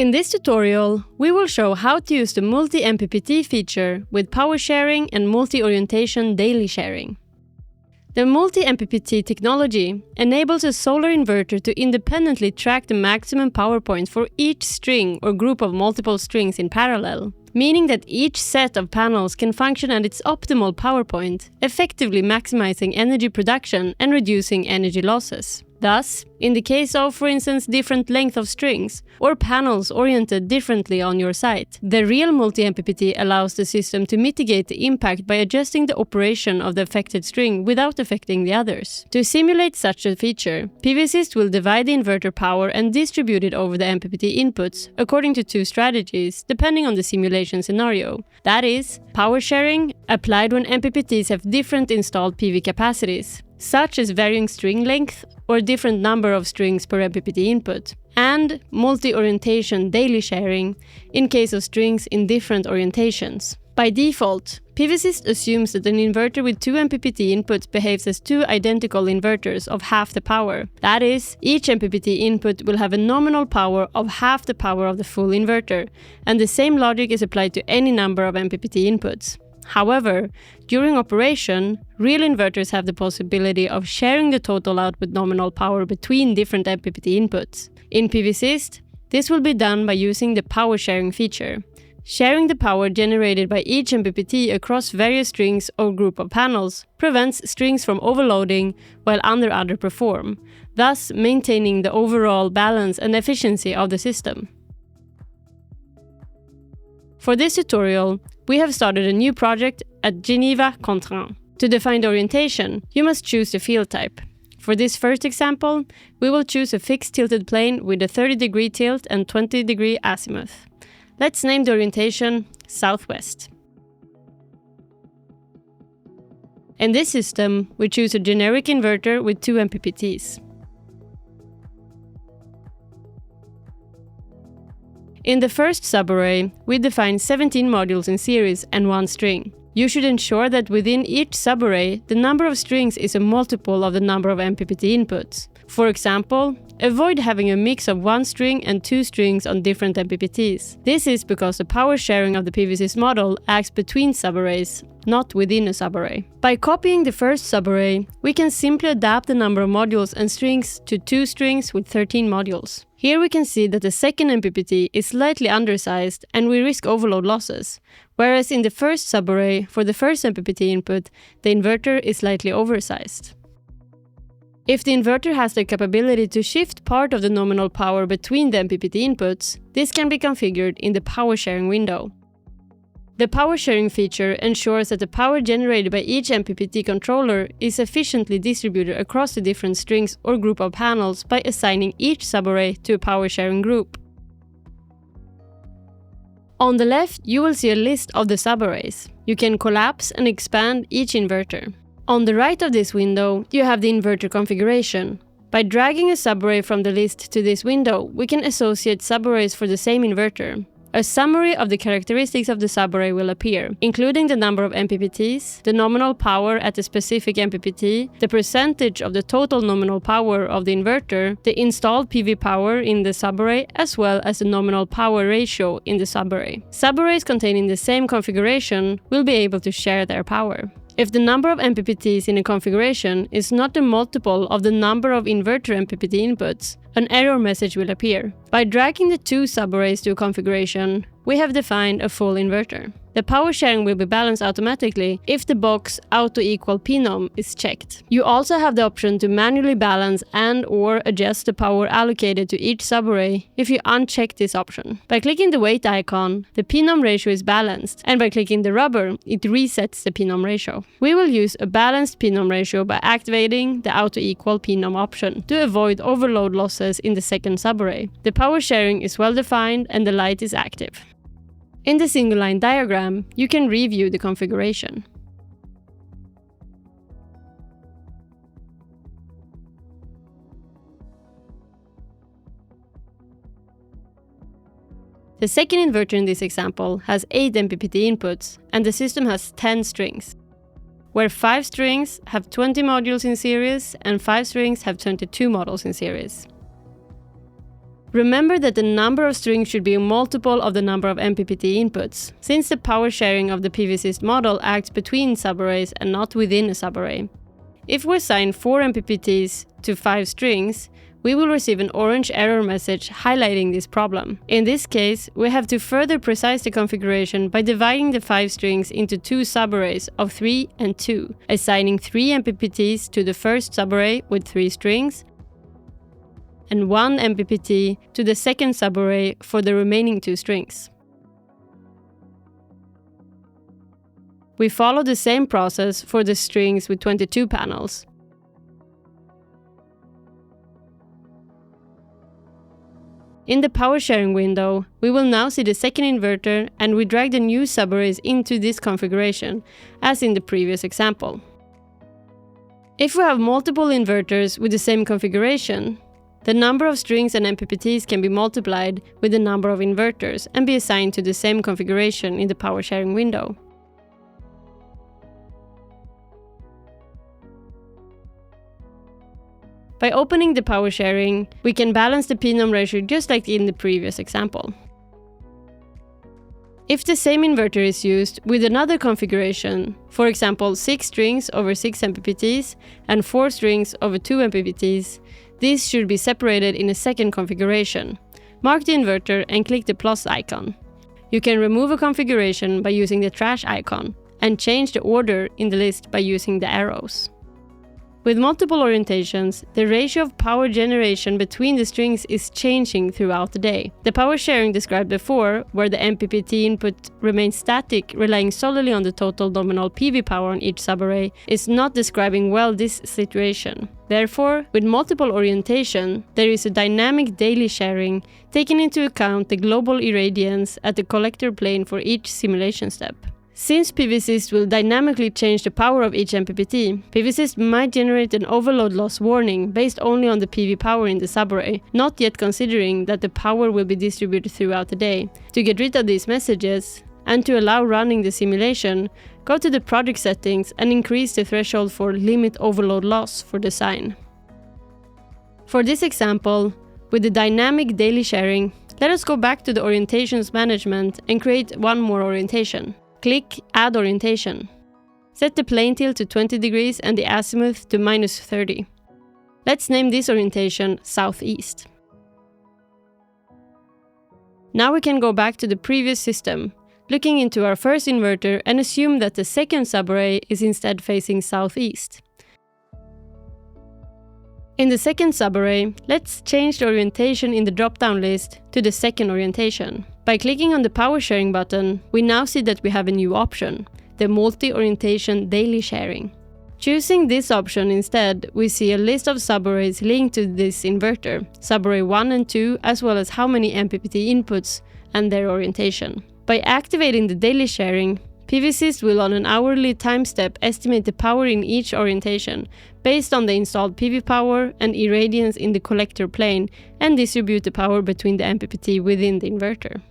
In this tutorial, we will show how to use the Multi-MPPT feature with power sharing and multi-orientation daily sharing. The Multi-MPPT technology enables a solar inverter to independently track the maximum power point for each string or group of multiple strings in parallel, meaning that each set of panels can function at its optimal power point, effectively maximizing energy production and reducing energy losses. Thus, in the case of, for instance, different length of strings or panels oriented differently on your site, the real Multi-MPPT allows the system to mitigate the impact by adjusting the operation of the affected string without affecting the others. To simulate such a feature, PVsyst will divide the inverter power and distribute it over the MPPT inputs according to two strategies, depending on the simulation scenario. That is, power sharing, applied when MPPTs have different installed PV capacities, such as varying string length or different number of strings per MPPT input, and multi-orientation daily sharing in case of strings in different orientations. By default, PVsyst assumes that an inverter with two MPPT inputs behaves as two identical inverters of half the power. That is, each MPPT input will have a nominal power of half the power of the full inverter, and the same logic is applied to any number of MPPT inputs. However, during operation, real inverters have the possibility of sharing the total output nominal power between different MPPT inputs. In PVsyst, this will be done by using the power sharing feature. Sharing the power generated by each MPPT across various strings or group of panels prevents strings from overloading while underperform, thus maintaining the overall balance and efficiency of the system. For this tutorial, we have started a new project at Geneva Contraint. To define the orientation, you must choose the field type. For this first example, we will choose a fixed tilted plane with a 30-degree tilt and 20-degree azimuth. Let's name the orientation Southwest. In this system, we choose a generic inverter with two MPPTs. In the first subarray, we define 17 modules in series and one string. You should ensure that within each subarray, the number of strings is a multiple of the number of MPPT inputs. For example, avoid having a mix of one string and two strings on different MPPTs. This is because the power sharing of the PVsyst model acts between subarrays, not within a subarray. By copying the first subarray, we can simply adapt the number of modules and strings to two strings with 13 modules. Here we can see that the second MPPT is slightly undersized and we risk overload losses, whereas in the first subarray, for the first MPPT input, the inverter is slightly oversized. If the inverter has the capability to shift part of the nominal power between the MPPT inputs, this can be configured in the power sharing window. The power sharing feature ensures that the power generated by each MPPT controller is efficiently distributed across the different strings or group of panels by assigning each subarray to a power sharing group. On the left, you will see a list of the subarrays. You can collapse and expand each inverter. On the right of this window, you have the inverter configuration. By dragging a subarray from the list to this window, we can associate subarrays for the same inverter. A summary of the characteristics of the subarray will appear, including the number of MPPTs, the nominal power at a specific MPPT, the percentage of the total nominal power of the inverter, the installed PV power in the subarray, as well as the nominal power ratio in the subarray. Subarrays containing the same configuration will be able to share their power. If the number of MPPTs in a configuration is not a multiple of the number of inverter MPPT inputs, an error message will appear. By dragging the two subarrays to a configuration, we have defined a full inverter. The power sharing will be balanced automatically if the box auto equal PNOM is checked. You also have the option to manually balance and/or adjust the power allocated to each subarray if you uncheck this option. By clicking the weight icon, the PNOM ratio is balanced, and by clicking the rubber, it resets the PNOM ratio. We will use a balanced PNOM ratio by activating the auto equal PNOM option to avoid overload losses in the second subarray. The power sharing is well defined and the light is active. In the single line diagram, you can review the configuration. The second inverter in this example has 8 MPPT inputs and the system has 10 strings, where 5 strings have 20 modules in series and 5 strings have 22 modules in series. Remember that the number of strings should be a multiple of the number of MPPT inputs, since the power sharing of the PVsyst model acts between subarrays and not within a subarray. If we assign 4 MPPTs to 5 strings, we will receive an orange error message highlighting this problem. In this case, we have to further precise the configuration by dividing the 5 strings into 2 subarrays of 3 and 2, assigning 3 MPPTs to the first subarray with 3 strings, and 1 MPPT to the second subarray for the remaining 2 strings. We follow the same process for the strings with 22 panels. In the power sharing window, we will now see the second inverter, and we drag the new subarrays into this configuration, as in the previous example. If we have multiple inverters with the same configuration, the number of strings and MPPTs can be multiplied with the number of inverters and be assigned to the same configuration in the power sharing window. By opening the power sharing, we can balance the p-nom ratio just like in the previous example. If the same inverter is used with another configuration, for example 6 strings over 6 MPPTs and 4 strings over 2 MPPTs, these should be separated in a second configuration. Mark the inverter and click the plus icon. You can remove a configuration by using the trash icon and change the order in the list by using the arrows. With multiple orientations, the ratio of power generation between the strings is changing throughout the day. The power sharing described before, where the MPPT input remains static, relying solely on the total nominal PV power on each subarray, is not describing well this situation. Therefore, with multiple orientation, there is a dynamic daily sharing, taking into account the global irradiance at the collector plane for each simulation step. Since PVsyst will dynamically change the power of each MPPT, PVsyst might generate an overload loss warning based only on the PV power in the subarray, not yet considering that the power will be distributed throughout the day. To get rid of these messages, and to allow running the simulation, go to the project settings and increase the threshold for limit overload loss for design. For this example, with the dynamic daily sharing, let us go back to the orientations management and create one more orientation. Click Add Orientation. Set the plane tilt to 20 degrees and the azimuth to -30. Let's name this orientation Southeast. Now we can go back to the previous system, looking into our first inverter and assume that the second subarray is instead facing southeast. In the second subarray, let's change the orientation in the drop-down list to the second orientation. By clicking on the power sharing button, we now see that we have a new option, the multi-orientation daily sharing. Choosing this option instead, we see a list of subarrays linked to this inverter, subarray 1 and 2, as well as how many MPPT inputs and their orientation. By activating the daily sharing, PVsyst will on an hourly time step estimate the power in each orientation based on the installed PV power and irradiance in the collector plane and distribute the power between the MPPT within the inverter.